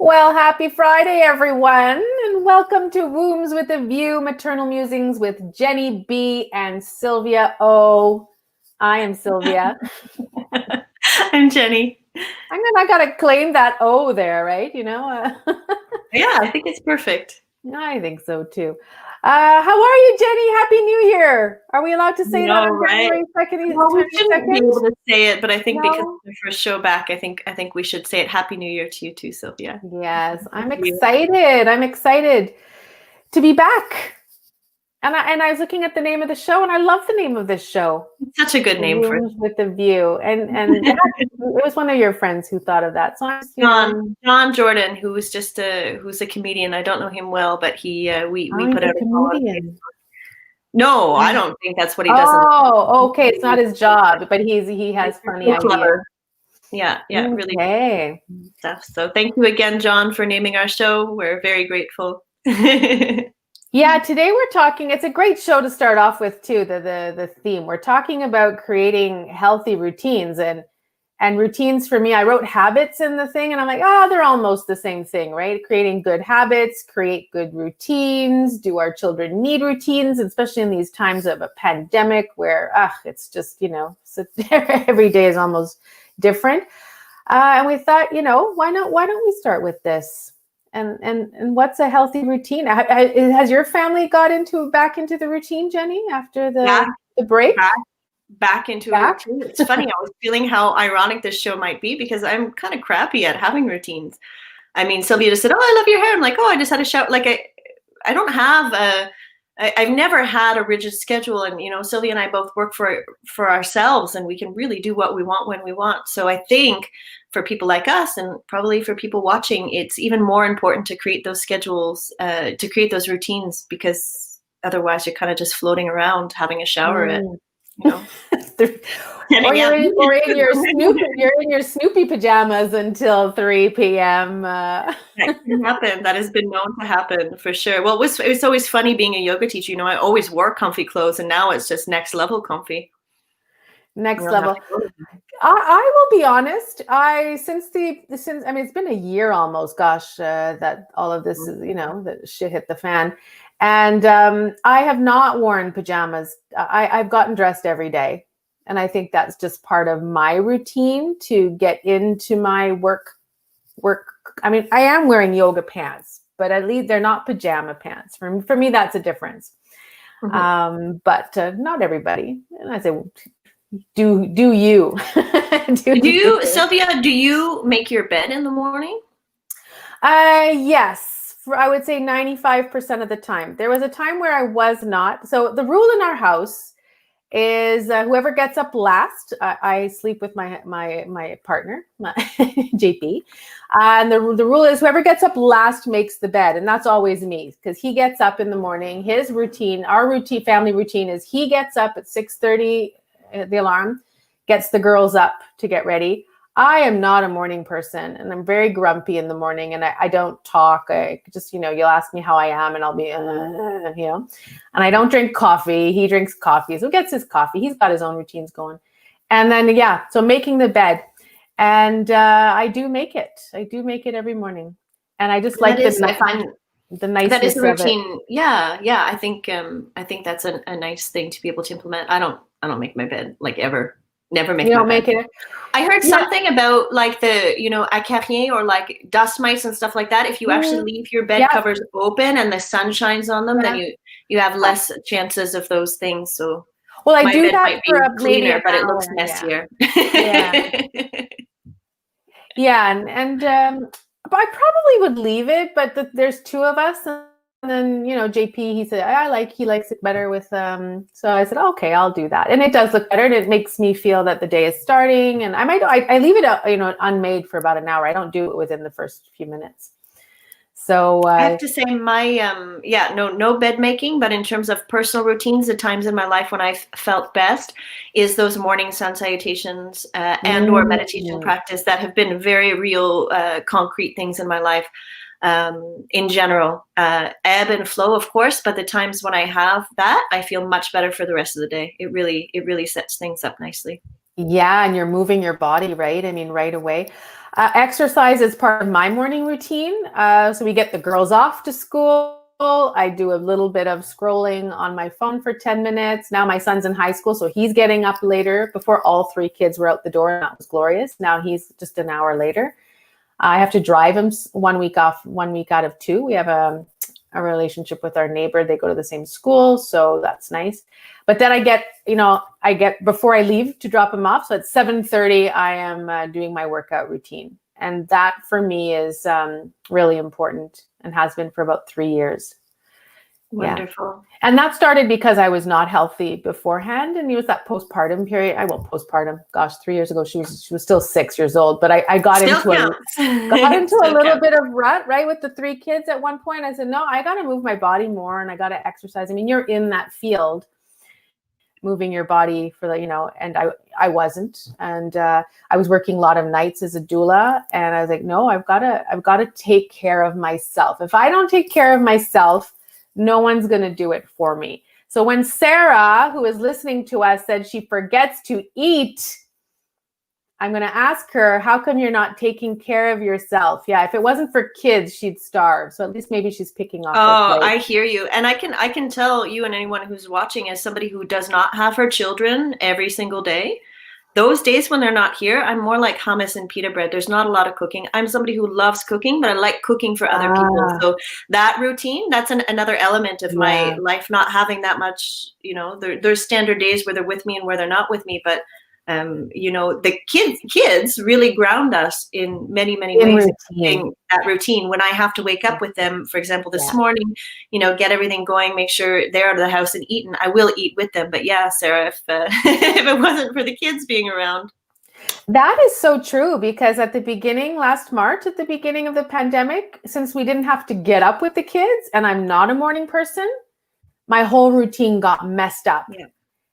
Well, happy Friday, everyone, and welcome to Wombs with a View, Maternal Musings with Jenny B and Sylvia O. I am Sylvia. I'm Jenny. I gotta claim that O there, right? Yeah, I think it's perfect. I think so too. How are you, Jenny? Happy New Year. Are we allowed to say that on Right? January 2nd? Well, we shouldn't be able to say it, but I think because No? it's the first show back, I think we should say it. Happy New Year to you too, Sylvia. Yes, I'm Thank you. excited. I'm excited to be back. And I was looking at the name of the show, and I love the name of this show. It's such a good name for it. Rooms with a View, and it was one of your friends who thought of that. So John Jordan, who's a comedian. I don't know him well, but we he's put a out a comedian. No, I don't think that's what he does. Oh, okay. It's not his job, but he has funny ideas. Yeah, really Okay. stuff. So thank you again, John, for naming our show. We're very grateful. Yeah, today we're talking, it's a great show to start off with too, the theme. We're talking about creating healthy routines and routines for me. I wrote habits in the thing and I'm like, they're almost the same thing, right? Creating good habits, create good routines. Do our children need routines, especially in these times of a pandemic where it's just, so every day is almost different. And we thought, why don't we start with this? And what's a healthy routine? Has your family got back into the routine, Jenny, after the break? Back into a routine. It's funny. I was feeling how ironic this show might be because I'm kind of crappy at having routines. I mean, Sylvia just said, "Oh, I love your hair." I'm like, "Oh, I just had a shower." Like I don't have I've never had a rigid schedule, and Sylvia and I both work for ourselves, and we can really do what we want when we want. So I think for people like us, and probably for people watching, it's even more important to create those schedules, to create those routines, because otherwise you're kind of just floating around having a shower at, or you're in your Snoopy pajamas until 3 p.m. That can happen. That has been known to happen for sure. Well, it was always funny being a yoga teacher. I always wore comfy clothes, and now it's just next level comfy. Next level. I will be honest. Since it's been a year almost. Gosh, that all of this is that shit hit the fan, and I have not worn pajamas. I've gotten dressed every day, and I think that's just part of my routine to get into my work. I mean, I am wearing yoga pants, but at least they're not pajama pants. For me, that's a difference. Mm-hmm. But not everybody. And I say, do you? Sylvia, do you make your bed in the morning? Yes. I would say 95% of the time. There was a time where I was not. So the rule in our house is whoever gets up last, I sleep with my partner, JP. And the rule is whoever gets up last makes the bed. And that's always me, because he gets up in the morning. His routine, family routine is he gets up at 6:30, the alarm, gets the girls up to get ready. I am not a morning person, and I'm very grumpy in the morning, and I don't talk. I just, you'll ask me how I am, and I'll be, and I don't drink coffee. He drinks coffee, so he gets his coffee. He's got his own routines going. And then, so making the bed, and I do make it. I do make it every morning, and I just like the niceness that is a routine. Of it. Yeah. I think that's a nice thing to be able to implement. I don't make my bed, like, ever. Never make. You don't make it. I heard something about, like, the acarien, or like dust mites and stuff like that. If you actually leave your bed covers open and the sun shines on them, then you have less chances of those things. So I do that for cleaner, but it looks messier. And but I probably would leave it, but there's two of us. And then, JP, he said, he likes it better with, so I said, okay, I'll do that. And it does look better, and it makes me feel that the day is starting. And I leave it, unmade for about an hour. I don't do it within the first few minutes. So I have to say no bed making, but in terms of personal routines, the times in my life when I've felt best is those morning sun salutations and or meditation practice that have been very real, concrete things in my life. In general, ebb and flow, of course, but the times when I have that, I feel much better for the rest of the day. It really sets things up nicely. Yeah, and you're moving your body, right? I mean, right away. Exercise is part of my morning routine. So we get the girls off to school. I do a little bit of scrolling on my phone for 10 minutes. Now my son's in high school, so he's getting up later. Before, all 3 kids were out the door, and that was glorious. Now he's just an hour later. I have to drive him 1 week off, 1 week out of 2. We have a relationship with our neighbor. They go to the same school, so that's nice. But then I get before I leave to drop him off. So at 7:30, I am doing my workout routine. And that for me is really important and has been for about 3 years. Wonderful. Yeah. And that started because I was not healthy beforehand. And it was that postpartum period. Postpartum, gosh, 3 years ago, she was still 6 years old, but I got into a little bit of rut, right? With the 3 kids at one point. I said, no, I got to move my body more and I got to exercise. I mean, you're in that field, moving your body for and I wasn't. And I was working a lot of nights as a doula. And I was like, no, I've got to take care of myself. If I don't take care of myself, no one's going to do it for me. So when Sarah, who is listening to us, said she forgets to eat, I'm going to ask her, how come you're not taking care of yourself? Yeah, if it wasn't for kids, she'd starve. So at least maybe she's picking off. Oh, I hear you. And I can tell you and anyone who's watching, as somebody who does not have her children every single day, those days when they're not here, I'm more like hummus and pita bread. There's not a lot of cooking. I'm somebody who loves cooking, but I like cooking for other people. So that routine, that's another element of my life, not having that much, there's standard days where they're with me and where they're not with me. But, the kids really ground us in many, many ways. That routine. When I have to wake up with them, for example, this morning, get everything going, make sure they're out of the house and eaten, I will eat with them. But yeah, Sarah, if if it wasn't for the kids being around. That is so true, because at the beginning, last March, at the beginning of the pandemic, since we didn't have to get up with the kids and I'm not a morning person, my whole routine got messed up. Yeah.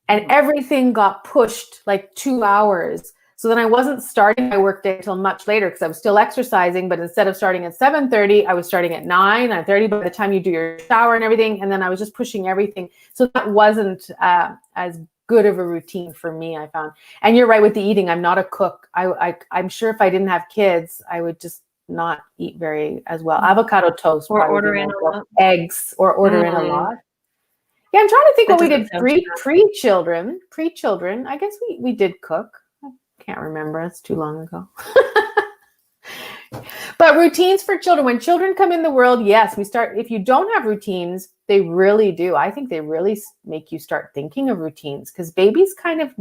And everything got pushed like 2 hours. So then I wasn't starting my workday until much later because I was still exercising. But instead of starting at 7:30, I was starting at 9:30 by the time you do your shower and everything. And then I was just pushing everything. So that wasn't as good of a routine for me, I found. And you're right with the eating. I'm not a cook. I'm sure if I didn't have kids, I would just not eat very as well. Avocado toast. Or order in a lot. Eggs or order in a lot. Yeah, I'm trying to think what we did pre-children. I guess we did cook. I can't remember. It's too long ago. But routines for children. When children come in the world, yes, we start. If you don't have routines, they really do. I think they really make you start thinking of routines, because babies kind of,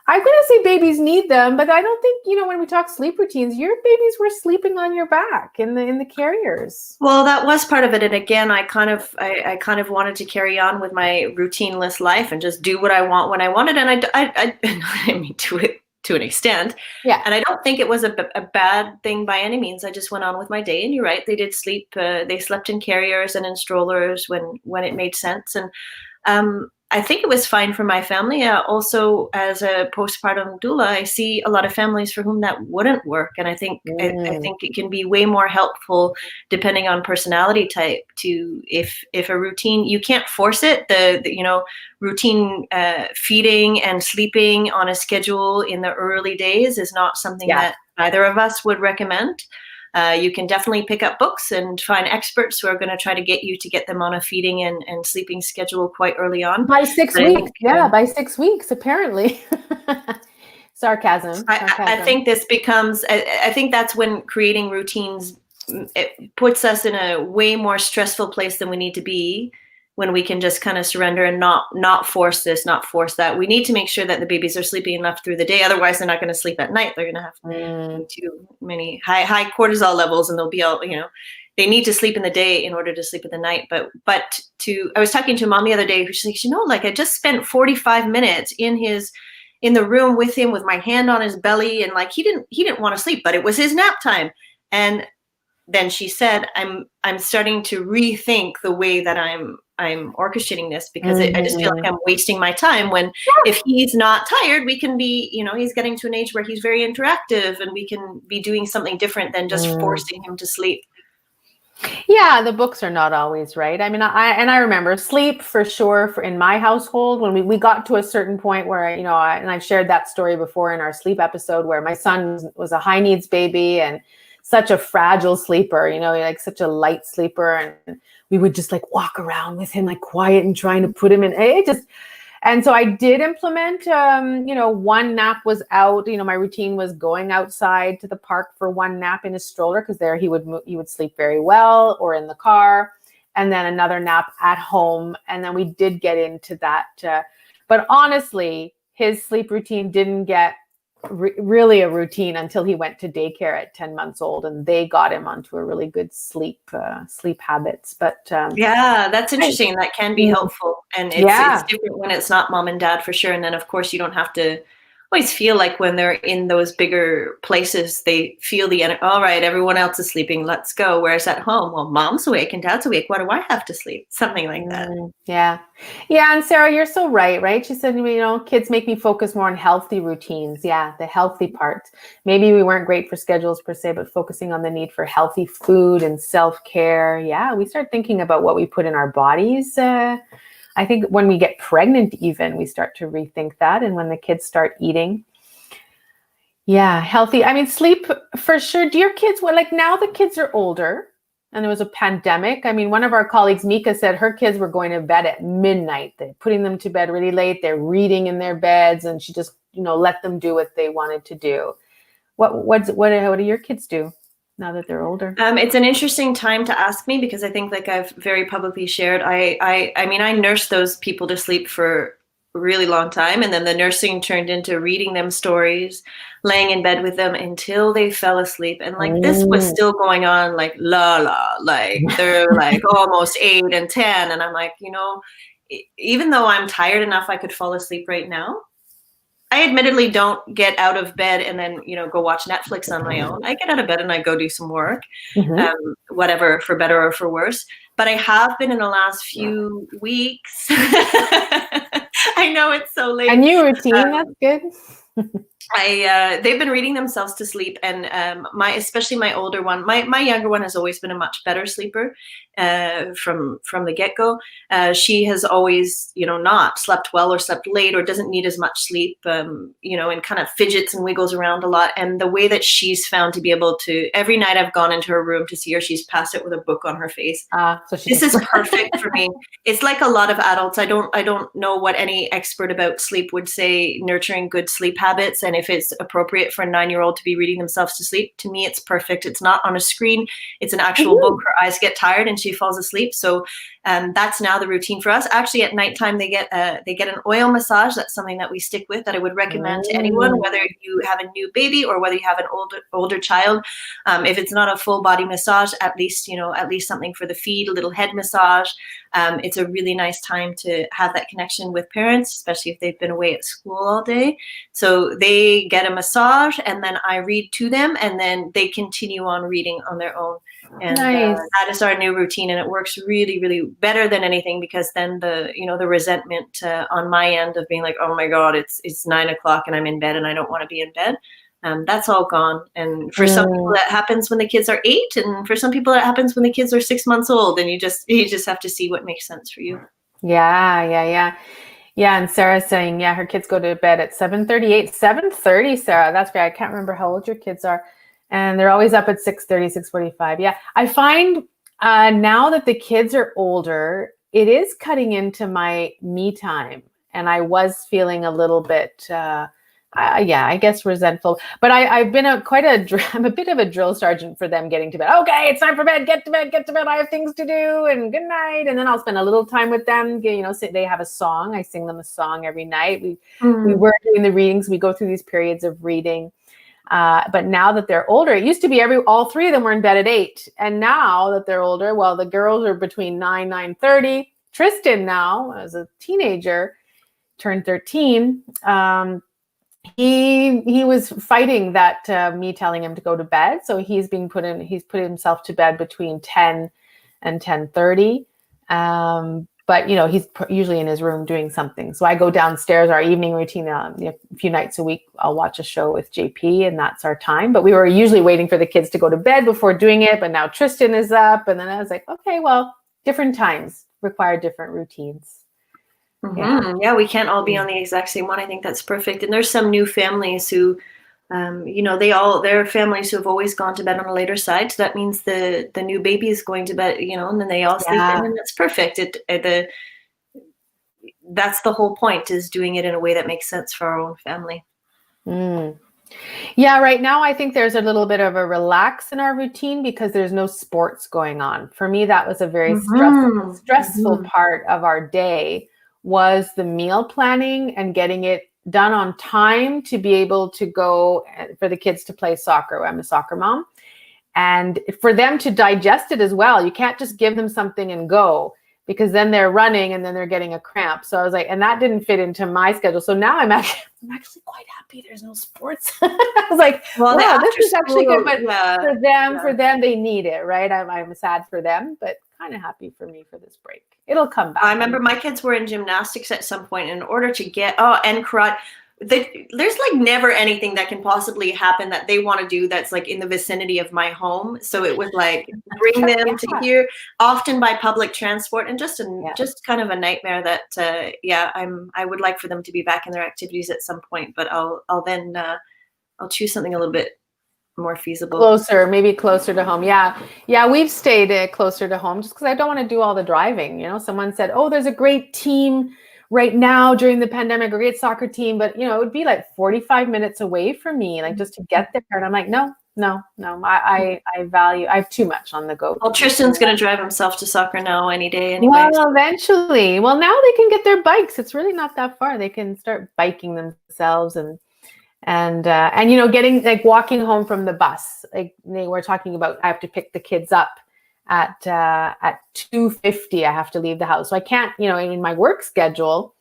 I'm going to say babies need them, but I don't think, when we talk sleep routines, your babies were sleeping on your back in the carriers. Well, that was part of it. And again, I kind of wanted to carry on with my routineless life and just do what I want when I wanted. And I mean, to an extent. Yeah. And I don't think it was a bad thing by any means. I just went on with my day. And you're right, they did sleep. They slept in carriers and in strollers when it made sense. And I think it was fine for my family. Also, as a postpartum doula, I see a lot of families for whom that wouldn't work, and I think it can be way more helpful, depending on personality type. To if a routine, you can't force it. The routine feeding and sleeping on a schedule in the early days is not something that either of us would recommend. You can definitely pick up books and find experts who are going to try to get them on a feeding and sleeping schedule quite early on. By 6 weeks. By 6 weeks, apparently. Sarcasm. I think this becomes, I think that's when creating routines, it puts us in a way more stressful place than we need to be, when we can just kind of surrender and not force this, not force that. We need to make sure that the babies are sleeping enough through the day. Otherwise, they're not going to sleep at night. They're going to have too many high cortisol levels, and they'll be all, they need to sleep in the day in order to sleep in the night. But I was talking to a mom the other day who she's like, I just spent 45 minutes in the room with him with my hand on his belly, and like he didn't want to sleep, but it was his nap time. And then she said, I'm starting to rethink the way that I'm orchestrating this, because I just feel like I'm wasting my time, when if he's not tired, we can be, he's getting to an age where he's very interactive, and we can be doing something different than just forcing him to sleep. Yeah, the books are not always right. I mean, I remember sleep for sure for in my household when we got to a certain point where, and I've shared that story before in our sleep episode where my son was a high needs baby and such a fragile sleeper, like such a light sleeper. And we would just like walk around with him like quiet and trying to put him in. And so I did implement, one nap was out. My routine was going outside to the park for one nap in his stroller because there he would sleep very well, or in the car, and then another nap at home. And then we did get into that. But honestly, his sleep routine didn't get really a routine until he went to daycare at 10 months old, and they got him onto a really good sleep habits. But yeah, that's interesting. That can be helpful, and it's different when it's not mom and dad for sure. And then of course you don't have to always feel like when they're in those bigger places, they feel the energy. All right, everyone else is sleeping, let's go. Whereas at home, well, mom's awake and dad's awake. Why do I have to sleep? Something like that. Yeah. And Sarah, you're so right? She said, kids make me focus more on healthy routines. Yeah, the healthy part. Maybe we weren't great for schedules per se, but focusing on the need for healthy food and self-care. Yeah, we start thinking about what we put in our bodies. I think when we get pregnant, even, we start to rethink that. And when the kids start eating. Yeah, healthy. I mean, sleep for sure. Do your kids, now the kids are older and there was a pandemic. I mean, one of our colleagues, Mika, said her kids were going to bed at midnight. They're putting them to bed really late. They're reading in their beds, and she just, let them do what they wanted to do. What do your kids do now that they're older? It's an interesting time to ask me because I think, like I've very publicly shared, I mean, I nursed those people to sleep for a really long time, and then the nursing turned into reading them stories, laying in bed with them until they fell asleep. And like this was still going on, like like they're like almost 8 and 10, and I'm like, even though I'm tired enough I could fall asleep right now, I admittedly don't get out of bed and then, go watch Netflix on my own. I get out of bed and I go do some work, whatever, for better or for worse. But I have been in the last few weeks. I know it's so late. A new routine, that's good. They've been reading themselves to sleep, and especially my older one, my younger one has always been a much better sleeper from the get-go. She has always, not slept well or slept late or doesn't need as much sleep, and kind of fidgets and wiggles around a lot. And the way that she's found to be able to, every night I've gone into her room to see her, she's passed it with a book on her face. This is perfect for me. It's like a lot of adults. I don't know what any expert about sleep would say, nurturing good sleep habits, and if it's appropriate for a 9-year-old to be reading themselves to sleep. To me, it's perfect. It's not on a screen. It's an actual book. Her eyes get tired and she falls asleep. So that's now the routine for us. Actually, at nighttime, they get an oil massage. That's something that we stick with, that I would recommend to anyone, whether you have a new baby or whether you have an older child. If it's not a full body massage, at least something for the feet, a little head massage. It's a really nice time to have that connection with parents, especially if they've been away at school all day. So they get a massage, and then I read to them, and then they continue on reading on their own. And that is our new routine, and it works really, really better than anything, because then the resentment on my end of being like, oh my God, it's 9 o'clock and I'm in bed and I don't want to be in bed. That's all gone. And for some people that happens when the kids are 8, and for some people that happens when the kids are 6 months old, and you just have to see what makes sense for you. Yeah. And Sarah's saying, her kids go to bed at 7:38. 7:30, Sarah. That's great. I can't remember how old your kids are. And they're always up at 6:30, 6:45. Yeah. I find now that the kids are older, it is cutting into my me time. And I was feeling a little bit, I guess resentful. But I've been I'm a bit of a drill sergeant for them getting to bed. Okay, it's time for bed. Get to bed. I have things to do, and good night. And then I'll spend a little time with them. They have a song. I sing them a song every night. We were doing the readings. We go through these periods of reading. But now that they're older, it used to be all 3 of them were in bed at 8. And now that they're older, well, the girls are between 9:30. Tristan now, as a teenager, turned 13. He was fighting that me telling him to go to bed. So he's put himself to bed between 10 and 10:30. but he's usually in his room doing something. So I go downstairs. Our evening routine, a few nights a week, I'll watch a show with JP, and that's our time. But we were usually waiting for the kids to go to bed before doing it. But now Tristan is up, and then I was like, okay, well, different times require different routines. Mm-hmm. Yeah, we can't all be on the exact same one. I think that's perfect. And there's some new families who, they're families who have always gone to bed on a later side. So that means the new baby is going to bed, and then they all sleep in, and that's perfect. That's the whole point, is doing it in a way that makes sense for our own family. Yeah, right now I think there's a little bit of a relax in our routine because there's no sports going on. For me, that was a very stressful part of our day, was the meal planning and getting it done on time to be able to go for the kids to play soccer. I'm a soccer mom. And for them to digest it as well. You can't just give them something and go, because then they're running and then they're getting a cramp. So I was like, and that didn't fit into my schedule. So now I'm actually quite happy there's no sports. I was like, well, wow, this is actually good. But for them, they need it, right? I'm sad for them, but kind of happy for me for this break. It'll come back. I remember my kids were in gymnastics at some point. In order to get and karate, there's like never anything that can possibly happen that they want to do that's like in the vicinity of my home. So it was like bring them to here, often by public transport, and just kind of a nightmare that I would like for them to be back in their activities at some point, but I'll choose something a little bit more feasible, maybe closer to home. Yeah, we've stayed closer to home just because I don't want to do all the driving. Someone said, oh, there's a great team right now during the pandemic, a great soccer team, but it would be like 45 minutes away from me, like just to get there. And I'm like, no. I have too much on the go. Well, Tristan's going to drive himself to soccer now any day anyway. Well, eventually. Well, now they can get their bikes. It's really not that far. They can start biking themselves and getting, like, walking home from the bus. Like they were talking about, I have to pick the kids up at 2:50. I have to leave the house. So I can't, in my work schedule,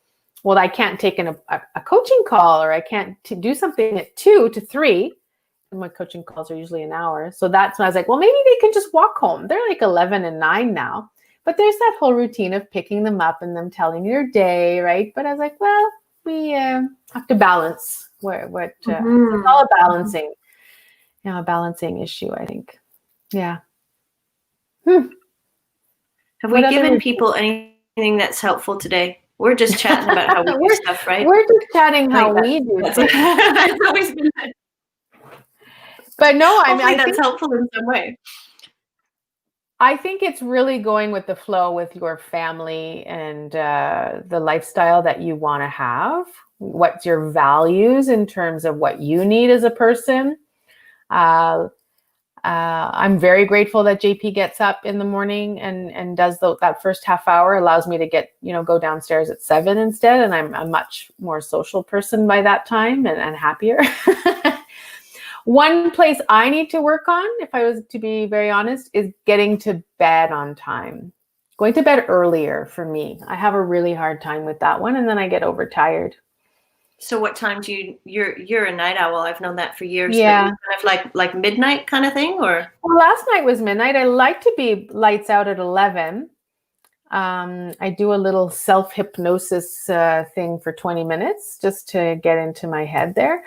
well, I can't take a coaching call, or I can't do something at 2 to 3. And my coaching calls are usually an hour. So that's when I was like, well, maybe they can just walk home. They're like 11 and 9 now. But there's that whole routine of picking them up and them telling their day, right? But I was like, well, we have to balance. It's all a balancing issue, I think. Yeah. Have we given people anything that's helpful today? We're just chatting about how we do stuff, right? We're just chatting how we do things. It's always been that. But no, I think that's helpful in some way. I think it's really going with the flow with your family and the lifestyle that you want to have. What's your values in terms of what you need as a person? I'm very grateful that JP gets up in the morning and does that first half hour, allows me to go downstairs at 7 instead. And I'm a much more social person by that time and happier. One place I need to work on, if I was to be very honest, is getting to bed on time. Going to bed earlier for me. I have a really hard time with that one, and then I get overtired. So what time do you're a night owl? I've known that for years. Yeah. Kind of like midnight kind of thing, or? Well, last night was midnight. I like to be lights out at 11. I do a little self-hypnosis thing for 20 minutes just to get into my head there.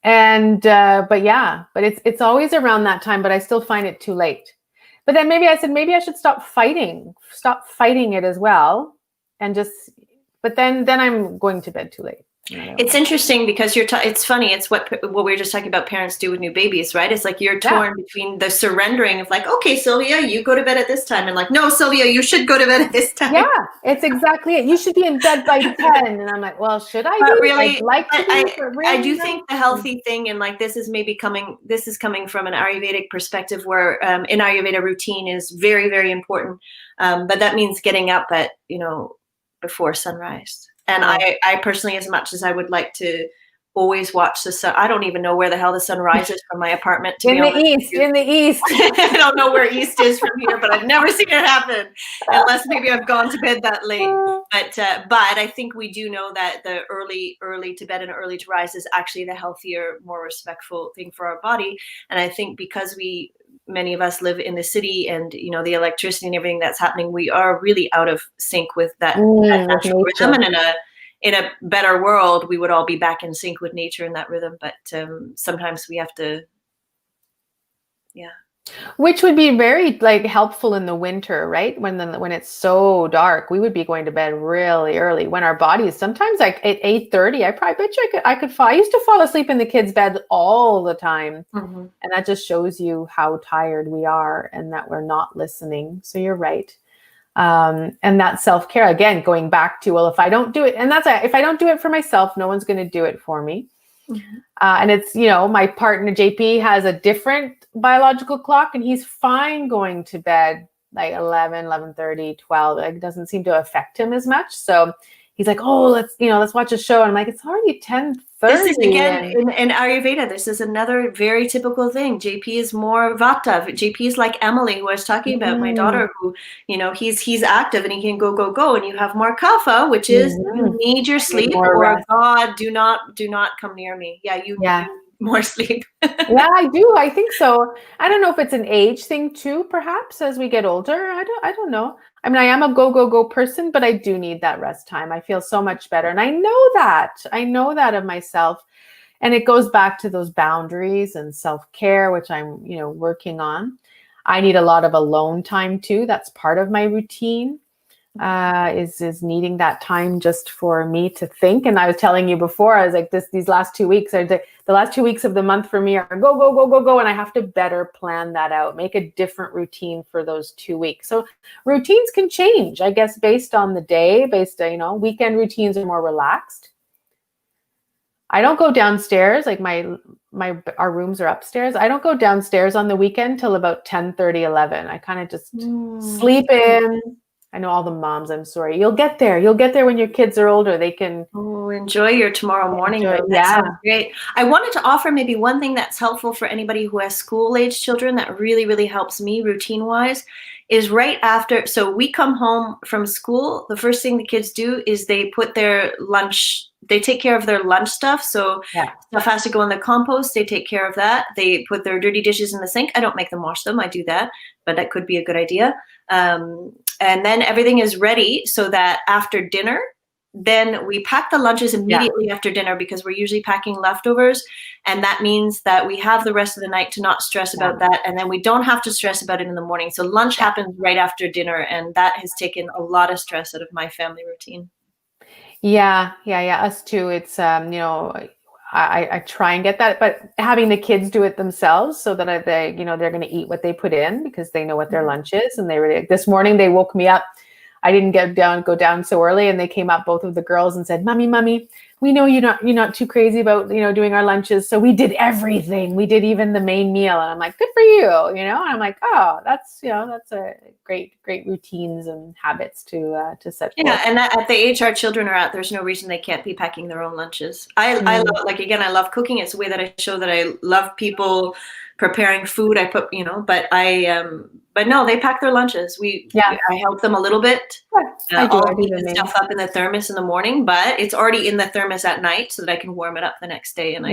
But it's always around that time, but I still find it too late. But then maybe I should stop fighting it as well. But then I'm going to bed too late. It's interesting because it's funny. It's what we were just talking about parents do with new babies, right? It's like you're torn between the surrendering of like, okay, Sylvia, you go to bed at this time. And like, no, Sylvia, you should go to bed at this time. Yeah, it's exactly it. You should be in bed by 10. And I'm like, well, should I be? Really, I do think the healthy thing, and like this is coming from an Ayurvedic perspective where in Ayurveda routine is very, very important. But that means getting up at, before sunrise. And I personally, as much as I would like to always watch the sun, I don't even know where the hell the sun rises from my apartment. In the east. I don't know where east is from here, but I've never seen it happen unless maybe I've gone to bed that late. But I think we do know that the early to bed and early to rise is actually the healthier, more respectful thing for our body. And I think because we many of us live in the city, and the electricity and everything that's happening, we are really out of sync with that natural rhythm. And in a better world, we would all be back in sync with nature and that rhythm. But sometimes we have to, Which would be very like helpful in the winter, right? When it's so dark, we would be going to bed really early. When our bodies sometimes like at 8:30, I probably bet you I could fall. I used to fall asleep in the kids' bed all the time, and that just shows you how tired we are and that we're not listening. So you're right. And that self-care, again, going back to, well, if I don't do it, and if I don't do it for myself, no one's going to do it for me. And it's, my partner JP has a different biological clock, and he's fine going to bed like 11:30, 12. It doesn't seem to affect him as much. So he's like, oh, let's watch a show. And I'm like, it's already 10:30. This is again in Ayurveda. This is another very typical thing. JP is more Vata. JP is like Emily, who I was talking about, my daughter, who, he's active and he can go. And you have more Kapha, which is you need your sleep, or God, do not come near me. Yeah, you need more sleep. Yeah, I do. I think so. I don't know if it's an age thing too, perhaps as we get older. I don't know. I mean, I am a go person, but I do need that rest time. I feel so much better. And I know that of myself. And it goes back to those boundaries and self-care, which I'm, working on. I need a lot of alone time too. That's part of my routine. Is needing that time just for me to think. And I was telling you before, I was like, these last 2 weeks are the last 2 weeks of the month for me are go. And I have to better plan that out, make a different routine for those 2 weeks. So routines can change, I guess, based on the day, weekend routines are more relaxed. I don't go downstairs, like our rooms are upstairs. I don't go downstairs on the weekend till about 10:30, 11. I kind of just sleep in. I know all the moms, I'm sorry. You'll get there when your kids are older. They can enjoy your tomorrow morning. That sounds great. I wanted to offer maybe one thing that's helpful for anybody who has school-age children that really, really helps me routine-wise is right after. So we come home from school. The first thing the kids do is they put their lunch. They take care of their lunch stuff. So stuff has to go in the compost. They take care of that. They put their dirty dishes in the sink. I don't make them wash them. I do that, but that could be a good idea. And then everything is ready so that after dinner, then we pack the lunches immediately after dinner, because we're usually packing leftovers. And that means that we have the rest of the night to not stress about that. And then we don't have to stress about it in the morning. So lunch happens right after dinner. And that has taken a lot of stress out of my family routine. Yeah. Us too. It's, I try and get that, but having the kids do it themselves so that they're going to eat what they put in because they know what their lunch is. And this morning they woke me up. I didn't go down so early, and they came up, both of the girls, and said, Mommy, we know you're not too crazy about, doing our lunches. So we did everything. We did even the main meal. And I'm like, good for you. And I'm like, oh, that's a great routines and habits to set. Yeah. And at the age our children are at, there's no reason they can't be packing their own lunches. I love cooking. It's a way that I show that I love people preparing food. I put, but no, they pack their lunches. I help them a little bit. I'll heat the stuff up in the thermos in the morning, but it's already in the thermos at night so that I can warm it up the next day. And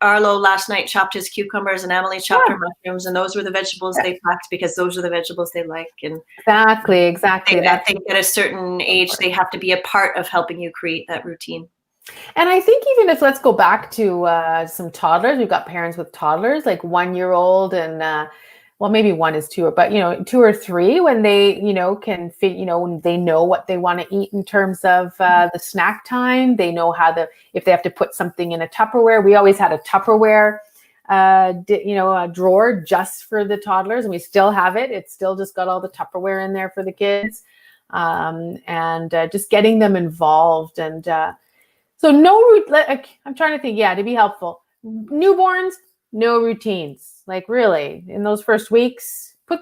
Arlo last night chopped his cucumbers, and Emily chopped her mushrooms, and those were the vegetables they packed because those are the vegetables they like. And exactly. I think at a certain age, they have to be a part of helping you create that routine. And I think even if, let's go back to some toddlers, we've got parents with toddlers, like 1-year-old and, well, maybe one is 2, but 2 or 3, when they, can fit, when they know what they want to eat in terms of the snack time, they know if they have to put something in a Tupperware. We always had a Tupperware, a drawer just for the toddlers, and we still have it. It's still just got all the Tupperware in there for the kids, and just getting them involved. And so I'm trying to think, to be helpful. Newborns, no routines. Like really, in those first weeks, put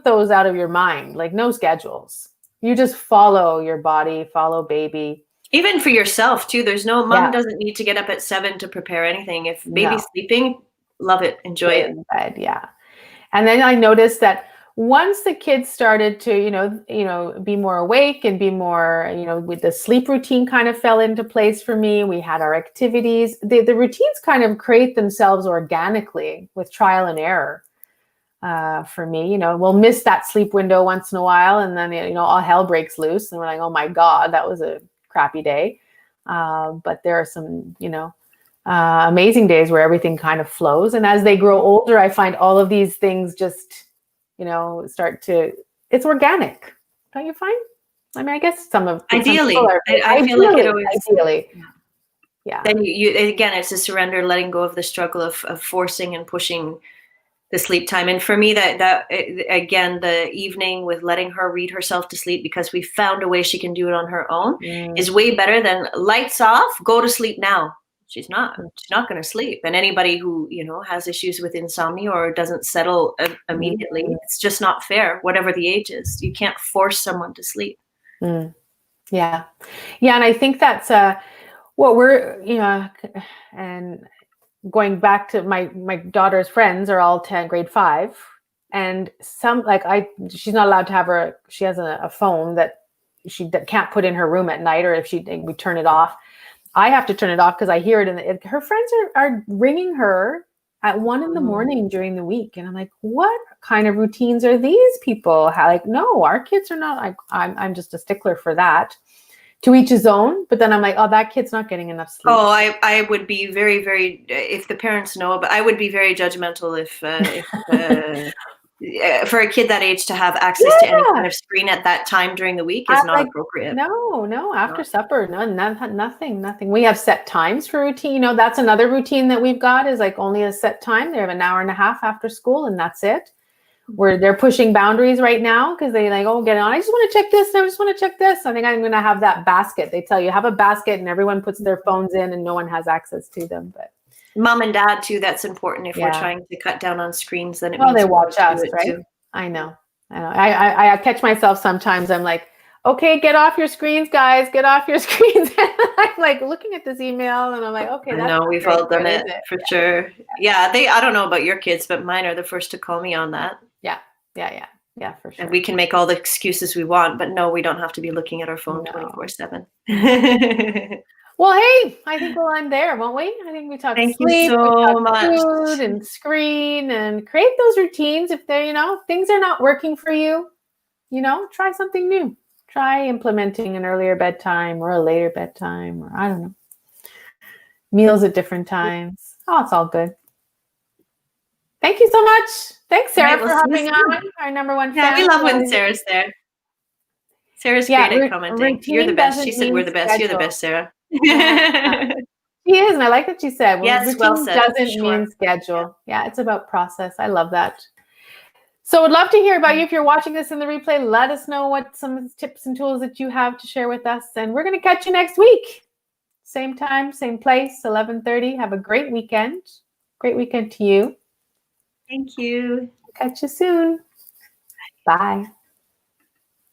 those out of your mind. Like no schedules. You just follow your body, follow baby. Even for yourself too. There's no mom doesn't need to get up at 7 to prepare anything. If baby's sleeping, love it, enjoy it. In bed, yeah. And then I noticed that once the kids started to, be more awake and be more, with the sleep routine kind of fell into place for me. We had our activities. The routines kind of create themselves organically with trial and error. For me, we'll miss that sleep window once in a while, and then, all hell breaks loose, and we're like, oh my God, that was a crappy day. But there are some, amazing days where everything kind of flows. And as they grow older, I find all of these things just, it's organic. Don't you find? I mean, I guess ideally, I feel like it always, ideally. Yeah. Then you again, it's a surrender, letting go of the struggle of forcing and pushing the sleep time. And for me, that again, the evening with letting her read herself to sleep, because we found a way she can do it on her own, is way better than lights off, go to sleep now. She's not going to sleep. And anybody who, has issues with insomnia or doesn't settle immediately, it's just not fair, whatever the age is. You can't force someone to sleep. Yeah. Yeah. And I think that's what we're, and going back to my daughter's friends are all grade 5. And she's not allowed to have she has a phone that she can't put in her room at night, or if we turn it off. I have to turn it off because I hear it, and her friends are ringing her at 1 a.m. during the week, and I'm like, what kind of routines are these people? No, our kids are not. I'm just a stickler for that. To each his own, but then I'm like, oh, that kid's not getting enough sleep. Oh, I would be very, very, if the parents know, but I would be very judgmental if for a kid that age to have access to any kind of screen at that time during the week is not appropriate. No, after supper, nothing. We have set times for routine. That's another routine that we've got, is like only a set time. They have an hour and a half after school, and that's it. Where they're pushing boundaries right now because they get on. I just want to check this. I just want to check this. I think I'm going to have that basket. They tell you have a basket, and everyone puts their phones in, and no one has access to them. But mom and dad too. That's important if we're trying to cut down on screens. Then they watch us, right? Too. I know. I catch myself sometimes. I'm like, okay, get off your screens, guys. Get off your screens. I'm like looking at this email, and I'm like, okay. I know we've all done it for sure. Yeah, I don't know about your kids, but mine are the first to call me on that. Yeah, for sure. And we can make all the excuses we want, but no, we don't have to be looking at our phone 24/7. Well, hey, I think we'll end there, won't we? I think we talked sleep, you so much. Food and screen, and create those routines. If they're, things are not working for you, try something new. Try implementing an earlier bedtime or a later bedtime, or I don't know, meals at different times. Oh, it's all good. Thank you so much. Thanks, Sarah, for hopping on. Our number one fan. Yeah, we love when Sarah's there. Sarah's great at commenting. You're the best. She said we're the best. You're the best, Sarah. She is, and I like what she said. Yes, well said. Doesn't mean schedule. Yeah, it's about process. I love that. So would love to hear about you. If you're watching this in the replay, let us know what some tips and tools that you have to share with us. And we're going to catch you next week. Same time, same place, 11:30. Have a great weekend. Great weekend to you. Thank you. Catch you soon. Bye.